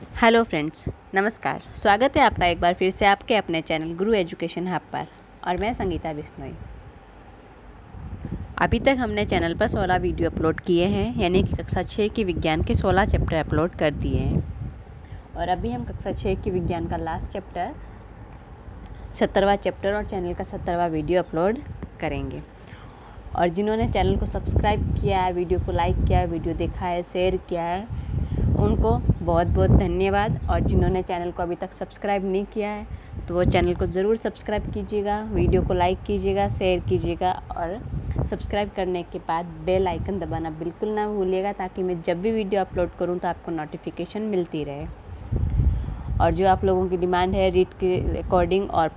Hello friends, नमस्कार। स्वागत है आपका एक बार फिर से आपके अपने चैनल गुरु एजुकेशन हब पर। और मैं संगीता बिश्नोई। अभी तक हमने चैनल पर 16 वीडियो अपलोड किए हैं, यानी कि कक्षा 6 की विज्ञान के 16 चैप्टर अपलोड कर दिए हैं। और अभी हम कक्षा 6 की विज्ञान का लास्ट चैप्टर 70वां चैप्टर और चैनल का 70वां वीडियो अपलोड करेंगे। और जिन्होंने चैनल को सब्सक्राइब किया है, वीडियो को लाइक किया है, वीडियो देखा है, शेयर किया है, उनको बहुत बहुत धन्यवाद। और जिन्होंने चैनल को अभी तक सब्सक्राइब नहीं किया है तो वो चैनल को ज़रूर सब्सक्राइब कीजिएगा, वीडियो को लाइक कीजिएगा, शेयर कीजिएगा और सब्सक्राइब करने के बाद बेल आइकन दबाना बिल्कुल ना भूलिएगा, ताकि मैं जब भी वीडियो अपलोड करूं तो आपको नोटिफिकेशन मिलती रहे। और जो आप लोगों की डिमांड है रीट के अकॉर्डिंग और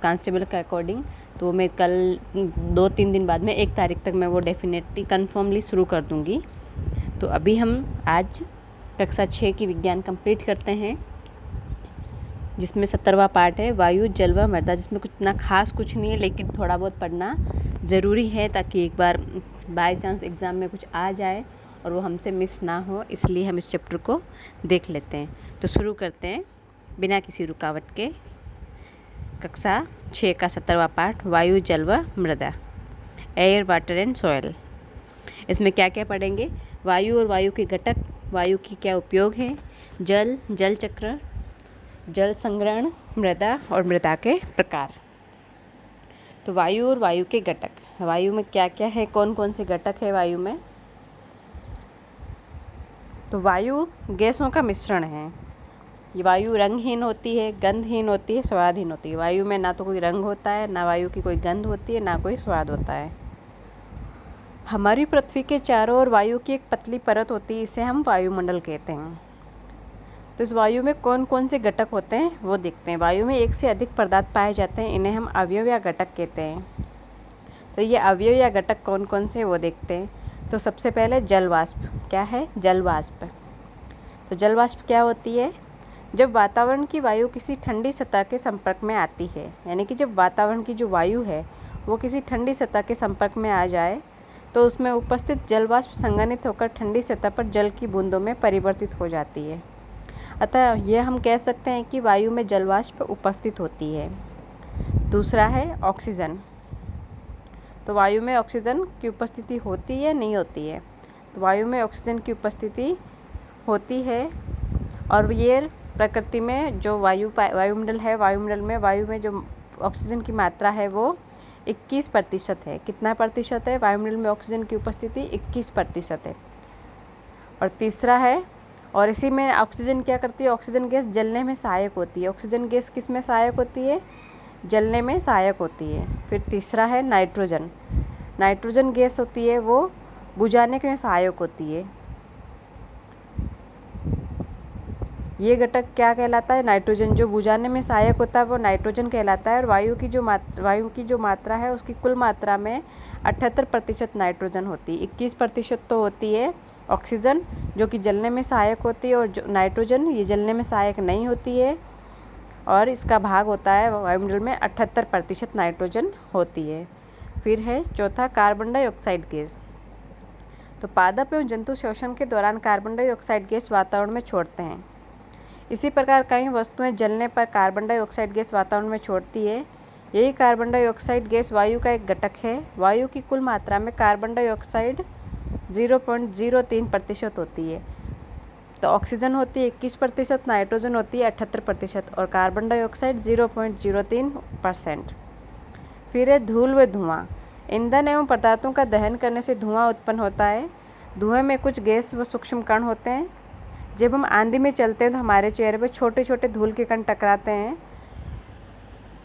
कांस्टेबल के अकॉर्डिंग, तो मैं कल 2-3 दिन बाद में 1 तारीख तक मैं वो डेफिनेटली कन्फर्मली शुरू कर दूँगी। तो अभी हम आज कक्षा 6 की विज्ञान कंप्लीट करते हैं, जिसमें 70वां पार्ट है वायु, जल व मृदा, जिसमें कुछ इतना खास कुछ नहीं है, लेकिन थोड़ा बहुत पढ़ना ज़रूरी है ताकि एक बार बाय चांस एग्ज़ाम में कुछ आ जाए और वो हमसे मिस ना हो। इसलिए हम इस चैप्टर को देख लेते हैं। तो शुरू करते हैं बिना किसी रुकावट के। कक्षा 6 का 70वां पार्ट वायु, जल व मृदा, एयर, वाटर एंड सॉयल। इसमें क्या क्या पढ़ेंगे? वायु और वायु के घटक, वायु की क्या उपयोग है, जल, जल चक्र, जल संग्रहण, मृदा और मृदा के प्रकार। तो वायु और वायु के घटक, वायु में क्या क्या है, कौन कौन से घटक है वायु में? तो वायु गैसों का मिश्रण है। ये वायु रंगहीन होती है, गंधहीन होती है, स्वादहीन होती है। वायु में ना तो कोई रंग होता है, ना वायु की कोई गंध होती है, ना कोई स्वाद होता है। हमारी पृथ्वी के चारों ओर वायु की एक पतली परत होती है, इसे हम वायुमंडल कहते हैं। तो इस वायु में कौन कौन से घटक होते हैं वो देखते हैं। वायु में एक से अधिक पदार्थ पाए जाते हैं, इन्हें हम अवयव या घटक कहते हैं। तो ये अवयव या घटक कौन कौन से वो देखते हैं। तो सबसे पहले जल वाष्प। क्या है? जल वाष्प। तो जल वाष्प क्या होती है? जब वातावरण की वायु किसी ठंडी सतह के संपर्क में आती है, यानी कि जब वातावरण की जो वायु है वो किसी ठंडी सतह के संपर्क में आ जाए तो उसमें उपस्थित जल वाष्प संघनित होकर ठंडी सतह पर जल की बूंदों में परिवर्तित हो जाती है। अतः यह हम कह सकते हैं कि वायु में जल वाष्प उपस्थित होती है। दूसरा है ऑक्सीजन। तो वायु में ऑक्सीजन की उपस्थिति होती है, नहीं होती है? तो वायु में ऑक्सीजन की उपस्थिति होती है। और ये प्रकृति में जो वायुमंडल है, वायुमंडल में वायु में जो ऑक्सीजन की मात्रा है वो 21% है। कितना प्रतिशत है? वायुमंडल में ऑक्सीजन की उपस्थिति 21% है। और तीसरा है, और इसी में ऑक्सीजन क्या करती है? ऑक्सीजन गैस जलने में सहायक होती है। ऑक्सीजन गैस किस में सहायक होती है? जलने में सहायक होती है। फिर तीसरा है नाइट्रोजन। नाइट्रोजन गैस होती है वो बुझाने में सहायक होती है। ये घटक क्या कहलाता है? नाइट्रोजन। जो बुझाने में सहायक होता है वो नाइट्रोजन कहलाता है। और वायु की जो मात्रा है उसकी कुल मात्रा में 78% नाइट्रोजन होती है। 21% तो होती है ऑक्सीजन, जो कि जलने में सहायक होती है, और जो नाइट्रोजन ये जलने में सहायक नहीं होती है। और इसका भाग होता है वायुमंडल में 78% नाइट्रोजन होती है। फिर है चौथा कार्बन डाइऑक्साइड गैस। तो पादप एवं जंतु श्वसन के दौरान कार्बन डाइऑक्साइड गैस वातावरण में छोड़ते हैं। इसी प्रकार कई वस्तुएं जलने पर कार्बन डाइऑक्साइड गैस वातावरण में छोड़ती है। यही कार्बन डाइऑक्साइड गैस वायु का एक घटक है। वायु की कुल मात्रा में कार्बन डाइऑक्साइड 0.03% होती है। तो ऑक्सीजन होती है 21%, नाइट्रोजन होती है 78% और कार्बन डाइऑक्साइड 0.03%। फिर है धूल व धुआं। ईंधन एवं पदार्थों का दहन करने से धुआं उत्पन्न होता है। धुएं में कुछ गैस व सूक्ष्म कण होते हैं। जब हम आंधी में चलते हैं तो हमारे चेहरे पर छोटे छोटे धूल के कण टकराते हैं।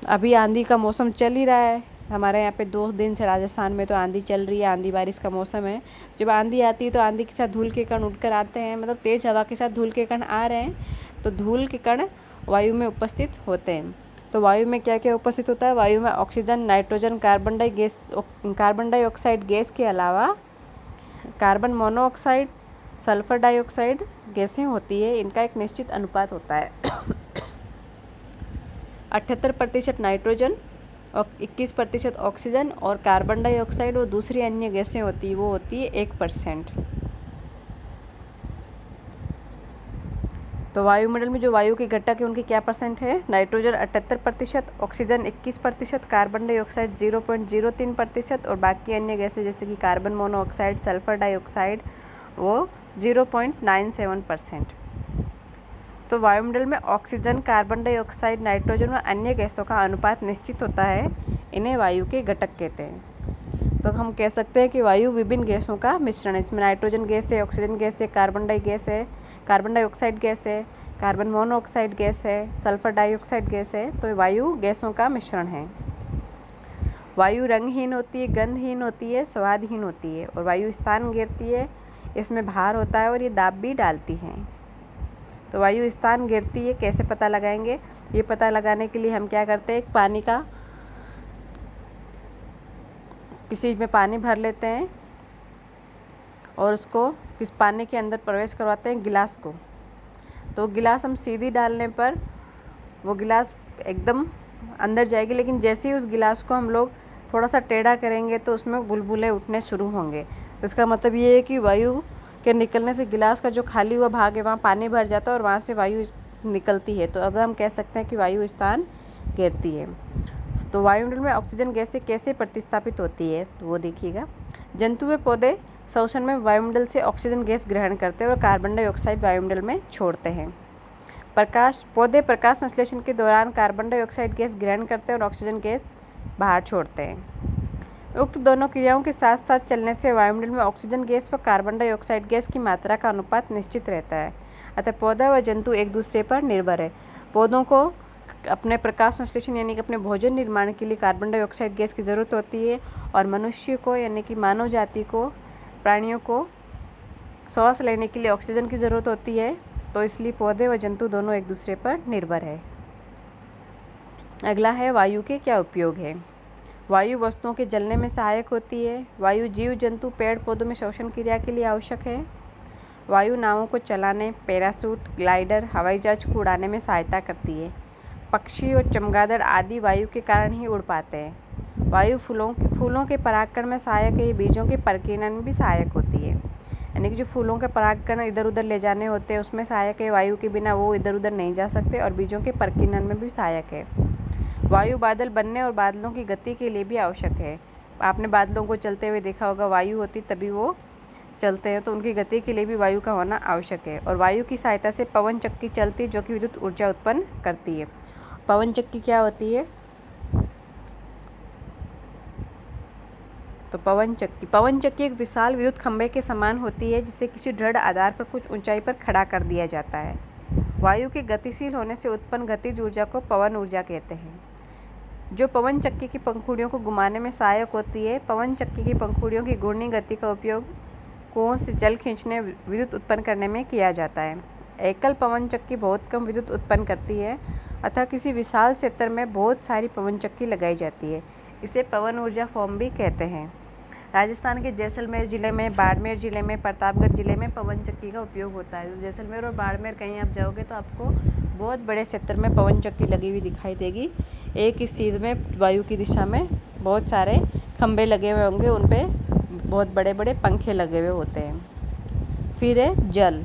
अभी आंधी का मौसम चल ही रहा है हमारे यहाँ पे, 2 दिन से राजस्थान में तो आंधी चल रही है, आंधी बारिश का मौसम है। जब आंधी आती है तो आंधी के साथ धूल के कण उड़कर आते हैं, मतलब तेज़ हवा के साथ धूल के कण आ रहे हैं, तो धूल के कण वायु में उपस्थित होते हैं। तो वायु में क्या क्या उपस्थित होता है? वायु में oxygen, nitrogen, carbon dioxide gas के अलावा कार्बन मोनोऑक्साइड, सल्फर डाइऑक्साइड गैसें होती है। इनका एक निश्चित अनुपात होता है। 78% नाइट्रोजन और 21% ऑक्सीजन, और कार्बन डाइऑक्साइड और दूसरी अन्य गैसें होती है वो होती है 1%। तो वायुमंडल में जो वायु के घटक है उनके क्या परसेंट है? नाइट्रोजन 78%, ऑक्सीजन 21%, कार्बन डाइऑक्साइड 0.03% और बाकी अन्य गैसें जैसे कि कार्बन मोनोऑक्साइड, सल्फर डाइऑक्साइड वो 0.97%। तो वायुमंडल में ऑक्सीजन, कार्बन डाइऑक्साइड, नाइट्रोजन व अन्य गैसों का अनुपात निश्चित होता है, इन्हें वायु के घटक कहते हैं। तो हम कह सकते हैं कि वायु विभिन्न गैसों का मिश्रण है। इसमें नाइट्रोजन गैस है, ऑक्सीजन गैस है, कार्बन डाइऑक्साइड गैस है, कार्बन मोनोऑक्साइड गैस है, सल्फर डाइऑक्साइड गैस है। तो वायु गैसों का मिश्रण है। वायु रंगहीन होती है, गंधहीन होती है, स्वादहीन होती है और वायु स्थान घेरती है, इसमें भार होता है और ये दाब भी डालती है। तो वायु स्थान घेरती है, कैसे पता लगाएंगे? ये पता लगाने के लिए हम क्या करते हैं, एक पानी का किसी में पानी भर लेते हैं और उसको किस पानी के अंदर प्रवेश करवाते हैं, गिलास को। तो गिलास हम सीधी डालने पर वो गिलास एकदम अंदर जाएगी, लेकिन जैसे ही उस गिलास को हम लोग थोड़ा सा टेढ़ा करेंगे तो उसमें बुलबुले उठने शुरू होंगे। तो इसका मतलब ये है कि वायु के निकलने से गिलास का जो खाली हुआ भाग है वहाँ पानी भर जाता है और वहाँ से वायु निकलती है। तो अब हम कह सकते हैं कि वायु स्थान घेरती है। तो वायुमंडल में ऑक्सीजन गैसें कैसे प्रतिस्थापित होती है, तो वो देखिएगा। जंतु व पौधे श्वसन में वायुमंडल से ऑक्सीजन गैस ग्रहण करते हैं और कार्बन डाइऑक्साइड वायुमंडल में छोड़ते हैं। पौधे प्रकाश संश्लेषण के दौरान कार्बन डाइऑक्साइड गैस ग्रहण करते हैं और ऑक्सीजन गैस बाहर छोड़ते हैं। उक्त दोनों क्रियाओं के साथ साथ चलने से वायुमंडल में ऑक्सीजन गैस व कार्बन डाइऑक्साइड गैस की मात्रा का अनुपात निश्चित रहता है। अतः पौधा व जंतु एक दूसरे पर निर्भर है। पौधों को अपने प्रकाश संश्लेषण यानी कि अपने भोजन निर्माण के लिए कार्बन डाइऑक्साइड गैस की ज़रूरत होती है और मनुष्य को यानी कि मानव जाति को, प्राणियों को सांस लेने के लिए ऑक्सीजन की ज़रूरत होती है। तो इसलिए पौधे व जंतु दोनों एक दूसरे पर निर्भर है। अगला है वायु के क्या उपयोग है। वायु वस्तुओं के जलने में सहायक होती है। वायु जीव जंतु पेड़ पौधों में श्वसन क्रिया के लिए आवश्यक है। वायु नावों को चलाने, पैराशूट, ग्लाइडर, हवाई जहाज को उड़ाने में सहायता करती है। पक्षी और चमगादड़ आदि वायु के कारण ही उड़ पाते हैं। वायु फूलों के परागकण में सहायक है। ये बीजों के परिकीर्णन में भी सहायक होती है, यानी कि जो फूलों के परागकण इधर उधर ले जाने होते हैं उसमें सहायक है। वायु के बिना वो इधर उधर नहीं जा सकते और बीजों के परिकीर्णन में भी सहायक है। वायु बादल बनने और बादलों की गति के लिए भी आवश्यक है। आपने बादलों को चलते हुए देखा होगा, वायु होती तभी वो चलते हैं, तो उनकी गति के लिए भी वायु का होना आवश्यक है। और वायु की सहायता से पवन चक्की चलती है जो कि विद्युत ऊर्जा उत्पन्न करती है। पवन चक्की क्या होती है? तो पवन चक्की एक विशाल विद्युत खंभे के समान होती है जिसे किसी दृढ़ आधार पर कुछ ऊंचाई पर खड़ा कर दिया जाता है। वायु के गतिशील होने से उत्पन्न गतिज ऊर्जा को पवन ऊर्जा कहते हैं, जो पवन चक्की की पंखुड़ियों को घुमाने में सहायक होती है। पवन चक्की की पंखुड़ियों की घूर्णी गति का उपयोग कुओं से जल खींचने, विद्युत उत्पन्न करने में किया जाता है। एकल पवन चक्की बहुत कम विद्युत उत्पन्न करती है, अतः किसी विशाल क्षेत्र में बहुत सारी पवन चक्की लगाई जाती है। इसे पवन ऊर्जा फॉर्म भी कहते हैं। राजस्थान के जैसलमेर ज़िले में, बाड़मेर ज़िले में, प्रतापगढ़ ज़िले में पवन चक्की का उपयोग होता है। तो जैसलमेर और बाड़मेर कहीं आप जाओगे तो आपको बहुत बड़े क्षेत्र में पवन चक्की लगी हुई दिखाई देगी। एक इस चीज़ में वायु की दिशा में बहुत सारे खंभे लगे हुए होंगे, उन पे बहुत बड़े बड़े पंखे लगे हुए होते हैं। फिर है जल।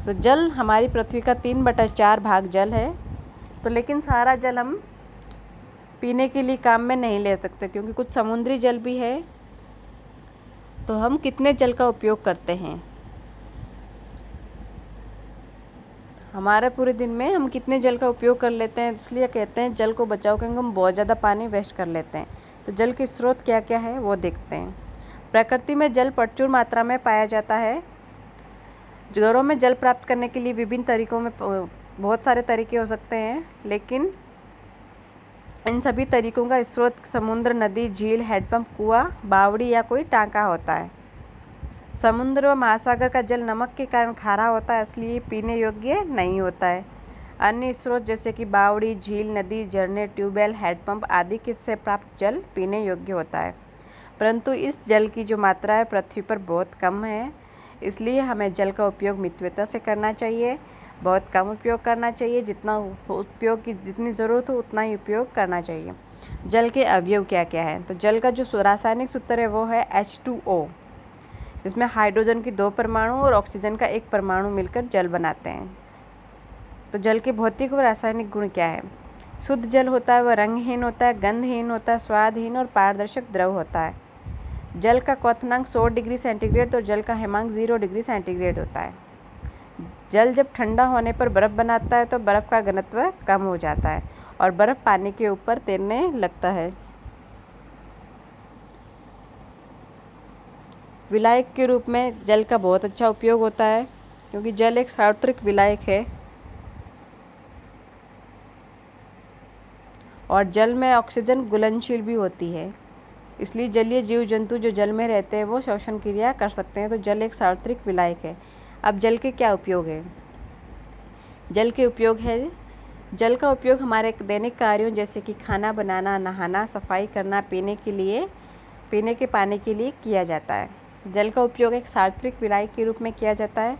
तो जल हमारी पृथ्वी का 3/4 भाग जल है। तो लेकिन सारा जल हम पीने के लिए काम में नहीं ले सकते क्योंकि कुछ समुद्री जल भी है। तो हम कितने जल का उपयोग करते हैं? हमारे पूरे दिन में हम कितने जल का उपयोग कर लेते हैं, इसलिए कहते हैं जल को बचाओ, क्योंकि हम बहुत ज़्यादा पानी वेस्ट कर लेते हैं। तो जल के स्रोत क्या क्या है वो देखते हैं। प्रकृति में जल प्रचुर मात्रा में पाया जाता है। घरों में जल प्राप्त करने के लिए विभिन्न तरीकों में बहुत सारे तरीके हो सकते हैं, लेकिन इन सभी तरीकों का स्रोत समुद्र, नदी, झील, हैंडपंप, कुआं, बावड़ी या कोई टांका होता है। समुद्र व महासागर का जल नमक के कारण खारा होता है, इसलिए पीने योग्य नहीं होता है। अन्य स्रोत जैसे कि बावड़ी, झील, नदी, झरने, ट्यूबवेल, हैंडपंप आदि से प्राप्त जल पीने योग्य होता है। परंतु इस जल की जो मात्रा है पृथ्वी पर बहुत कम है, इसलिए हमें जल का उपयोग मितव्यता से करना चाहिए, बहुत कम उपयोग करना चाहिए। जितना उपयोग की जितनी ज़रूरत हो उतना ही उपयोग करना चाहिए। जल के अवयव क्या क्या है? तो जल का जो रासायनिक सूत्र है वो है H2O, जिसमें हाइड्रोजन की 2 परमाणु और ऑक्सीजन का 1 परमाणु मिलकर जल बनाते हैं। तो जल के भौतिक और रासायनिक गुण क्या है? शुद्ध जल होता है वह रंगहीन होता है, गंधहीन होता है, स्वादहीन और पारदर्शक द्रव होता है। जल का क्वथनांक 100 डिग्री सेंटीग्रेड और जल का हिमांक 0 डिग्री सेंटीग्रेड होता है। जल जब ठंडा होने पर बर्फ़ बनाता है तो बर्फ़ का घनत्व कम हो जाता है और बर्फ़ पानी के ऊपर तैरने लगता है। विलायक के रूप में जल का बहुत अच्छा उपयोग होता है क्योंकि जल एक सार्वत्रिक विलायक है और जल में ऑक्सीजन घुलनशील भी होती है, इसलिए जलीय जीव जंतु जो जल में रहते हैं वो श्वसन क्रिया कर सकते हैं। तो जल एक सार्वत्रिक विलायक है। अब जल के क्या उपयोग है? जल के उपयोग है, जल का उपयोग हमारे दैनिक कार्यों जैसे कि खाना बनाना, नहाना, सफाई करना, पीने के पानी के लिए किया जाता है। जल का उपयोग एक सार्वत्रिक विलायक के रूप में किया जाता है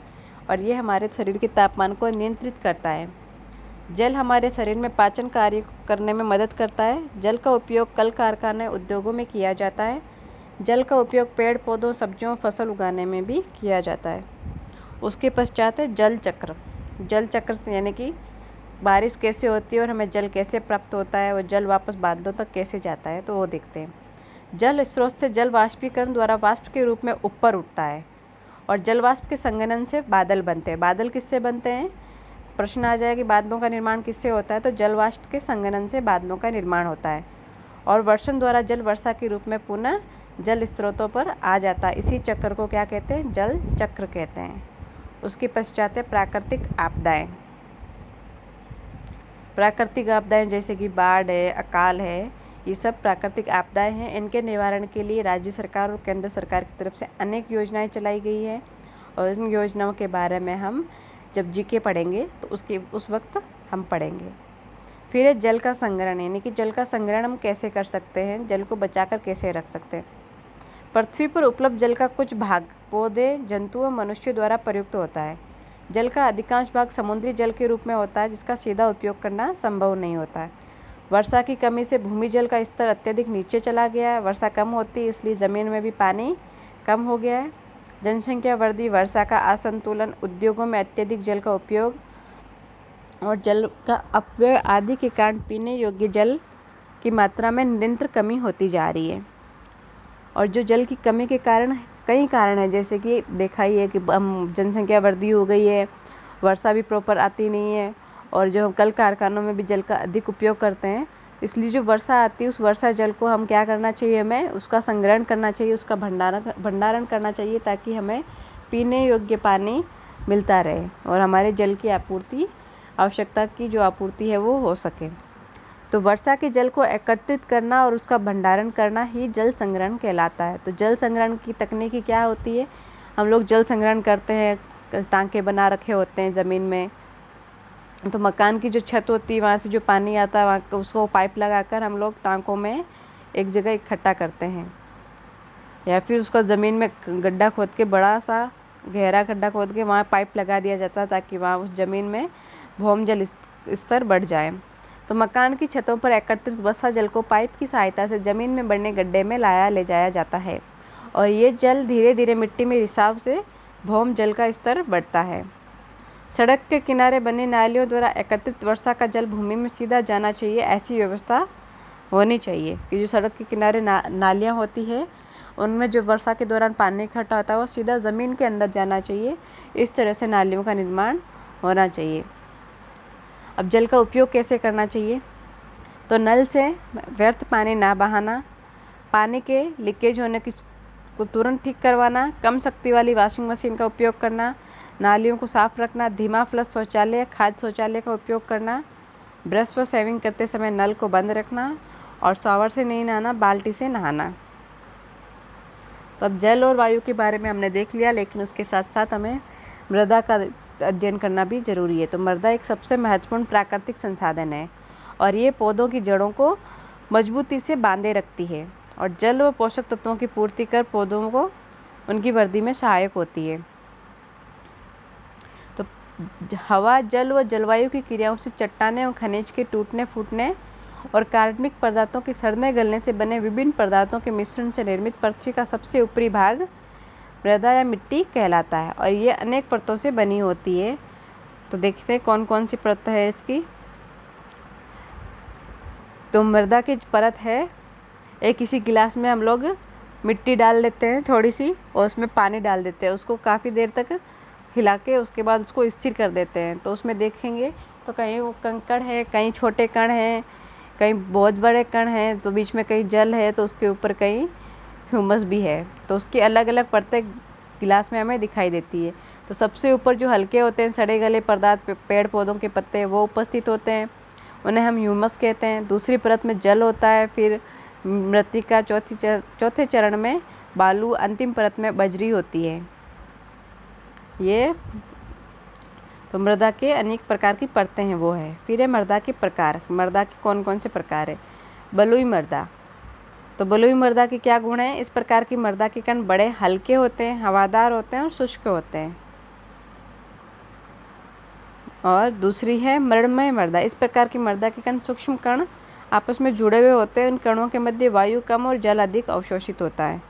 और ये हमारे शरीर के तापमान को नियंत्रित करता है। जल हमारे शरीर में पाचन कार्य करने में मदद करता है। जल का उपयोग कल कारखाने, उद्योगों में किया जाता है। जल का उपयोग पेड़ पौधों, सब्जियों, फसल उगाने में भी किया जाता है। उसके पश्चात है जल चक्र। जल चक्र से यानी कि बारिश कैसे होती है और हमें जल कैसे प्राप्त होता है, वो जल वापस बादलों तक कैसे जाता है, तो वो देखते हैं। जल स्रोत से जल वाष्पीकरण द्वारा वाष्प के रूप में ऊपर उठता है और जल वाष्प के संघनन से बादल बनते हैं। बादल किससे बनते हैं? प्रश्न आ जाए कि बादलों का निर्माण किससे होता है, तो जल वाष्प के संघनन से बादलों का निर्माण होता है और वर्षण द्वारा जल वर्षा के रूप में पुनः जल स्रोतों पर आ जाता है। इसी चक्र को क्या कहते हैं? जल चक्र कहते हैं। उसके पश्चात है प्राकृतिक आपदाएं। प्राकृतिक आपदाएं जैसे कि बाढ़ है, अकाल है, ये सब प्राकृतिक आपदाएं हैं। इनके निवारण के लिए राज्य सरकार और केंद्र सरकार की तरफ से अनेक योजनाएं चलाई गई है और इन योजनाओं के बारे में हम जब जीके पढ़ेंगे तो उस वक्त हम पढ़ेंगे। फिर है जल का संग्रहण, यानी कि जल का संग्रहण हम कैसे कर सकते हैं, जल को बचाकर कैसे रख सकते हैं। पृथ्वी पर उपलब्ध जल का कुछ भाग पौधे, जंतु व मनुष्य द्वारा प्रयुक्त होता है। जल का अधिकांश भाग समुद्री जल के रूप में होता है जिसका सीधा उपयोग करना संभव नहीं होता है। वर्षा की कमी से भूमि जल का स्तर अत्यधिक नीचे चला गया है। वर्षा कम होती है इसलिए ज़मीन में भी पानी कम हो गया है। जनसंख्या वृद्धि, वर्षा का असंतुलन, उद्योगों में अत्यधिक जल का उपयोग और जल का अपव्यय आदि के कारण पीने योग्य जल की मात्रा में निरंतर कमी होती जा रही है। और जो जल की कमी के कारण कई कारण हैं, जैसे कि देखा ही है कि जनसंख्या वृद्धि हो गई है, वर्षा भी प्रॉपर आती नहीं है और जो हम कल कारखानों में भी जल का अधिक उपयोग करते हैं, इसलिए जो वर्षा आती है उस वर्षा जल को हम क्या करना चाहिए, हमें उसका संग्रहण करना चाहिए, उसका भंडारण करना चाहिए ताकि हमें पीने योग्य पानी मिलता रहे और हमारे जल की आपूर्ति, आवश्यकता की जो आपूर्ति है वो हो सके। तो वर्षा के जल को एकत्रित करना और उसका भंडारण करना ही जल संग्रहण कहलाता है। तो जल संग्रहण की तकनीकी क्या होती है? हम लोग जल संग्रहण करते हैं, टांके बना रखे होते हैं ज़मीन में, तो मकान की जो छत होती है वहाँ से जो पानी आता है वहाँ उसको पाइप लगाकर हम लोग टांकों में एक जगह इकट्ठा करते हैं, या फिर उसका ज़मीन में गड्ढा खोद के, बड़ा सा गहरा गड्ढा खोद के वहाँ पाइप लगा दिया जाता है ताकि वहाँ उस ज़मीन में भौम जल स्तर बढ़ जाए। तो मकान की छतों पर एकत्रित वर्षा जल को पाइप की सहायता से ज़मीन में बढ़ने गड्ढे में ले जाया जाता है और ये जल धीरे धीरे मिट्टी में रिसाव से भौम जल का स्तर बढ़ता है। सड़क के किनारे बनी नालियों द्वारा एकत्रित वर्षा का जल भूमि में सीधा जाना चाहिए। ऐसी व्यवस्था होनी चाहिए कि जो सड़क के किनारे नालियाँ होती है उनमें जो वर्षा के दौरान पानी इकट्ठा होता है वो सीधा ज़मीन के अंदर जाना चाहिए। इस तरह से नालियों का निर्माण होना चाहिए। अब जल का उपयोग कैसे करना चाहिए? तो नल से व्यर्थ पानी ना बहाना, पानी के लीकेज होने को तुरंत ठीक करवाना, कम शक्ति वाली वॉशिंग मशीन का उपयोग करना, नालियों को साफ रखना, धीमा फ्लश शौचालय, खाद शौचालय का उपयोग करना, ब्रश व शेविंग करते समय नल को बंद रखना और शॉवर से नहीं नहाना, बाल्टी से नहाना। तो अब जल और वायु के बारे में हमने देख लिया, लेकिन उसके साथ साथ हमें मृदा का अध्ययन करना भी ज़रूरी है। तो मृदा एक सबसे महत्वपूर्ण प्राकृतिक संसाधन है और ये पौधों की जड़ों को मजबूती से बांधे रखती है और जल व पोषक तत्वों की पूर्ति कर पौधों को उनकी वृद्धि में सहायक होती है। तो हवा, जल व जलवायु की क्रियाओं से चट्टानें और खनिज के टूटने फूटने और कार्बनिक पदार्थों के सड़ने गलने से बने विभिन्न पदार्थों के मिश्रण से निर्मित पृथ्वी का सबसे ऊपरी भाग मृदा या मिट्टी कहलाता है और ये अनेक परतों से बनी होती है। तो देखते हैं कौन कौन सी परत है इसकी। तो मृदा की परत है, एक किसी गिलास में हम लोग मिट्टी डाल लेते हैं थोड़ी सी और उसमें पानी डाल देते हैं, उसको काफ़ी देर तक हिला के उसके बाद उसको स्थिर कर देते हैं। तो उसमें देखेंगे तो कहीं वो कंकड़ है, कहीं छोटे कण हैं, कहीं बहुत बड़े कण हैं, तो बीच में कहीं जल है, तो उसके ऊपर कहीं ह्यूमस भी है। तो उसकी अलग अलग परतें गिलास में हमें दिखाई देती है। तो सबसे ऊपर जो हल्के होते हैं सड़े गले पदार्थ, पेड़ पौधों के पत्ते, वो उपस्थित होते हैं, उन्हें हम ह्यूमस कहते हैं। दूसरी परत में जल होता है, फिर मृत्तिका, चौथे चरण में बालू, अंतिम परत में बजरी होती है। ये तो मृदा के अनेक प्रकार की परतें हैं वो है। फिर है मृदा के प्रकार। मृदा के कौन कौन से प्रकार है? बलुई मृदा। तो बलुई मृदा के क्या गुण हैं? इस प्रकार की मृदा के कण बड़े हल्के होते हैं, हवादार होते हैं और शुष्क होते हैं। और दूसरी है मृणमय मृदा। इस प्रकार की मृदा के कण सूक्ष्म कण आपस में जुड़े हुए होते हैं, उन कणों के मध्य वायु कम और जल अधिक अवशोषित होता है।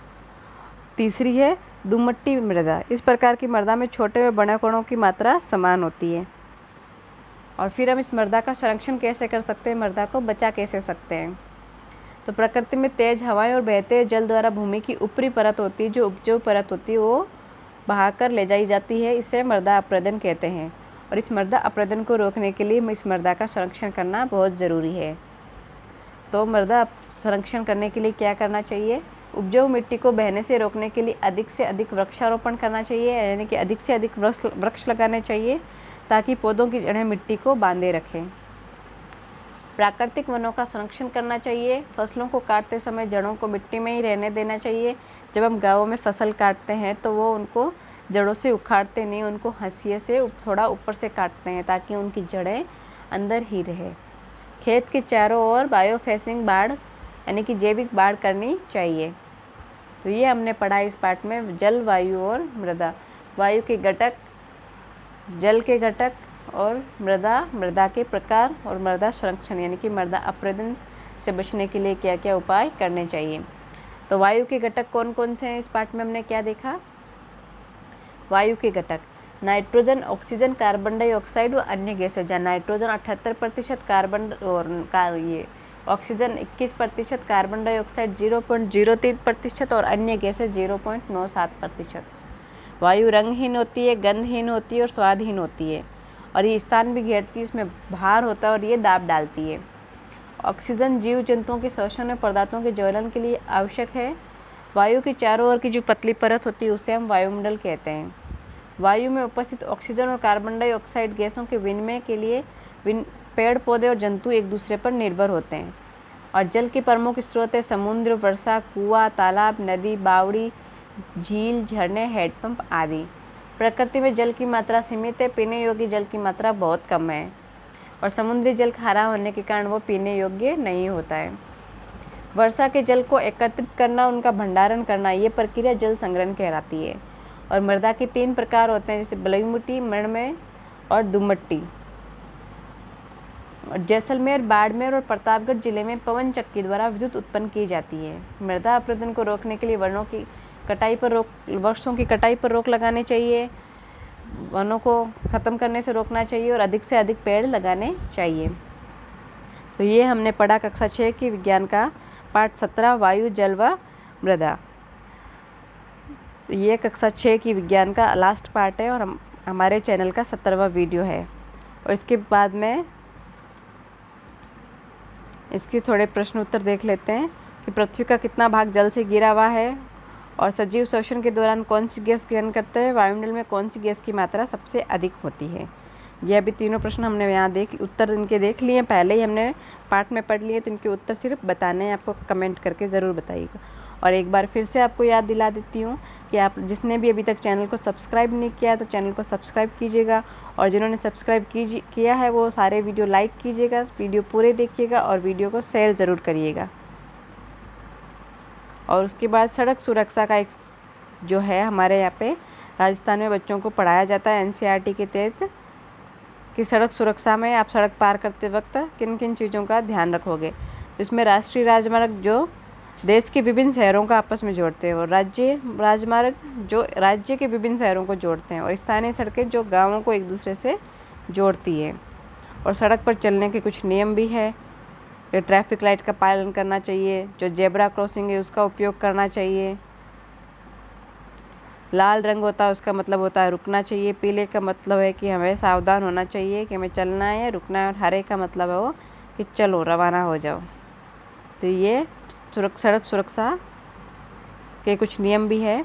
तीसरी है दुमट्टी मृदा। इस प्रकार की मृदा में छोटे व बड़े कणों की मात्रा समान होती है। और फिर हम इस मृदा का संरक्षण कैसे कर सकते हैं, मृदा को बचा कैसे सकते हैं? तो प्रकृति में तेज हवाएं और बहते जल द्वारा भूमि की ऊपरी परत होती है, जो उपजाऊ परत होती है, वो बहाकर ले जाई जाती है। इसे मृदा अपरदन कहते हैं। और इस मृदा अपरदन को रोकने के लिए इस मृदा का संरक्षण करना बहुत ज़रूरी है। तो मृदा संरक्षण करने के लिए क्या करना चाहिए? उपजाऊ मिट्टी को बहने से रोकने के लिए अधिक से अधिक वृक्षारोपण करना चाहिए, यानी कि अधिक से अधिक वृक्ष लगाने चाहिए, ताकि पौधों की जड़ें मिट्टी को बांधे रखें। प्राकृतिक वनों का संरक्षण करना चाहिए। फसलों को काटते समय जड़ों को मिट्टी में ही रहने देना चाहिए। जब हम गाँवों में फसल काटते हैं तो वो उनको जड़ों से उखाड़ते नहीं, उनको हंसिए से थोड़ा ऊपर से काटते हैं, ताकि उनकी जड़ें अंदर ही रहे। खेत के चारों ओर बायोफेंसिंग बाड़, यानी कि जैविक बाड़ करनी चाहिए। तो ये हमने पढ़ा इस पाठ में जल, वायु और मृदा। वायु के घटक, जल के घटक और मृदा के प्रकार और मृदा संरक्षण, यानी कि मृदा अपरदन से बचने के लिए क्या क्या उपाय करने चाहिए। तो वायु के घटक कौन कौन से हैं? इस पाठ में हमने क्या देखा? वायु के घटक नाइट्रोजन, ऑक्सीजन, कार्बन डाइऑक्साइड व अन्य गैसें। जहाँ नाइट्रोजन 78%, कार्बन और ये ऑक्सीजन 21%, कार्बन डाइऑक्साइड 0.03% और अन्य गैसें 0.97%। वायु रंगहीन होती है, गंधहीन होती है और स्वादहीन होती है, और ये स्थान भी घेरती है, इसमें भार होता है और ये दाब डालती है। ऑक्सीजन जीव जंतुओं के श्वसन और पदार्थों के ज्वलन के लिए आवश्यक है। वायु के चारों ओर की जो पतली परत होती है उसे हम वायुमंडल कहते हैं। वायु में उपस्थित ऑक्सीजन और कार्बन डाइऑक्साइड गैसों के विनिमय के लिए पेड़ पौधे और जंतु एक दूसरे पर निर्भर होते हैं। और जल के प्रमुख स्रोत है समुद्र, वर्षा, कुआं, तालाब, नदी, बावड़ी, झील, झरने, हैंडपंप आदि। प्रकृति में जल की मात्रा सीमित है, पीने योग्य जल की मात्रा बहुत कम है, और समुद्री जल खारा होने के कारण वो पीने योग्य नहीं होता है। वर्षा के जल को एकत्रित करना, उनका भंडारण करना, ये प्रक्रिया जल संग्रहण कहलाती है। और मृदा के 3 प्रकार होते हैं, जैसे बलुई मिट्टी, मृणमय और दुमट्टी। और जैसलमेर, बाड़मेर और प्रतापगढ़ जिले में पवन चक्की द्वारा विद्युत उत्पन्न की जाती है। मृदा अपरदन को रोकने के लिए वनों की कटाई पर वृक्षों की कटाई पर रोक लगानी चाहिए, वनों को ख़त्म करने से रोकना चाहिए और अधिक से अधिक पेड़ लगाने चाहिए। तो ये हमने पढ़ा कक्षा 6 की विज्ञान का पाठ 17 वायु, जल व मृदा। तो ये कक्षा 6 की विज्ञान का लास्ट पार्ट है और हमारे चैनल का 17वां वीडियो है। और इसके बाद में इसके थोड़े प्रश्न उत्तर देख लेते हैं कि पृथ्वी का कितना भाग जल से घिरा हुआ है, और सजीव श्वसन के दौरान कौन सी गैस ग्रहण करते हैं, वायुमंडल में कौन सी गैस की मात्रा सबसे अधिक होती है। ये अभी तीनों प्रश्न हमने यहाँ उत्तर इनके देख लिए, पहले ही हमने पाठ में पढ़ लिए, तो इनके उत्तर सिर्फ बताने हैं, आपको कमेंट करके ज़रूर बताइएगा। और एक बार फिर से आपको याद दिला देती हूँ कि आप जिसने भी अभी तक चैनल को सब्सक्राइब नहीं किया तो चैनल को सब्सक्राइब कीजिएगा, और जिन्होंने सब्सक्राइब किया है वो सारे वीडियो लाइक कीजिएगा, वीडियो पूरे देखिएगा और वीडियो को शेयर ज़रूर करिएगा। और उसके बाद सड़क सुरक्षा का एक जो है हमारे यहाँ पे राजस्थान में बच्चों को पढ़ाया जाता है NCERT के तहत, कि सड़क सुरक्षा में आप सड़क पार करते वक्त किन किन चीज़ों का ध्यान रखोगे। तो इसमें राष्ट्रीय राजमार्ग जो देश के विभिन्न शहरों को आपस में जोड़ते हैं, और राज्य राजमार्ग जो राज्य के विभिन्न शहरों को जोड़ते हैं, और स्थानीय सड़कें जो गाँवों को एक दूसरे से जोड़ती है। और सड़क पर चलने के कुछ नियम भी है। ट्रैफिक लाइट का पालन करना चाहिए, जो जेब्रा क्रॉसिंग है उसका उपयोग करना चाहिए। लाल रंग होता है उसका मतलब होता है रुकना चाहिए। पीले का मतलब है कि हमें सावधान होना चाहिए कि हमें चलना है या रुकना है। और हरे का मतलब है वो कि चलो रवाना हो जाओ। तो ये सड़क सुरक्षा के कुछ नियम भी है।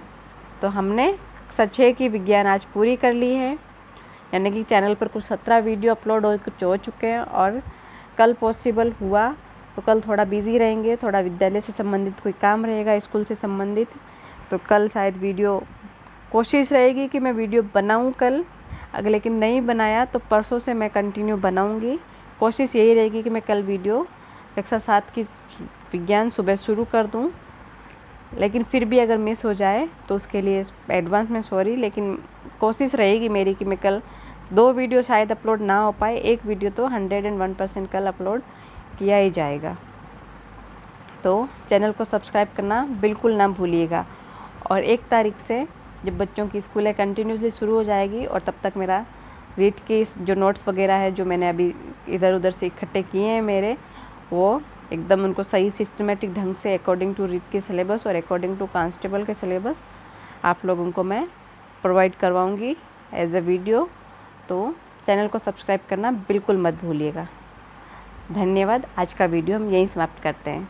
तो हमने कक्षा 6 की विज्ञान आज पूरी कर ली है, यानी कि चैनल पर कुछ 17 वीडियो अपलोड हो चुके हैं। और कल पॉसिबल हुआ तो कल थोड़ा बिजी रहेंगे, थोड़ा विद्यालय से संबंधित कोई काम रहेगा, स्कूल से संबंधित, तो कल शायद वीडियो, कोशिश रहेगी कि मैं वीडियो बनाऊं कल। अगर लेकिन नहीं बनाया तो परसों से मैं कंटिन्यू बनाऊंगी। कोशिश यही रहेगी कि मैं कल वीडियो कक्षा 7 की विज्ञान सुबह शुरू कर दूं। लेकिन फिर भी अगर मिस हो जाए तो उसके लिए एडवांस में सॉरी, लेकिन कोशिश रहेगी मेरी कि मैं कल 2 वीडियो शायद अपलोड ना हो पाए, 1 वीडियो तो 101% कल अपलोड किया ही जाएगा। तो चैनल को सब्सक्राइब करना बिल्कुल ना भूलिएगा। और 1 तारीख से जब बच्चों की स्कूलें कंटिन्यूसली शुरू हो जाएगी और तब तक मेरा रीड की जो नोट्स वगैरह है जो मैंने अभी इधर उधर से इकट्ठे किए हैं मेरे, वो एकदम उनको सही सिस्टमेटिक ढंग से अकॉर्डिंग टू रीड के सिलेबस और अकॉर्डिंग टू कांस्टेबल के सिलेबस आप लोगों को मैं प्रोवाइड करवाऊंगी एज अ वीडियो। तो चैनल को सब्सक्राइब करना बिल्कुल मत भूलिएगा। धन्यवाद। आज का वीडियो हम यहीं समाप्त करते हैं।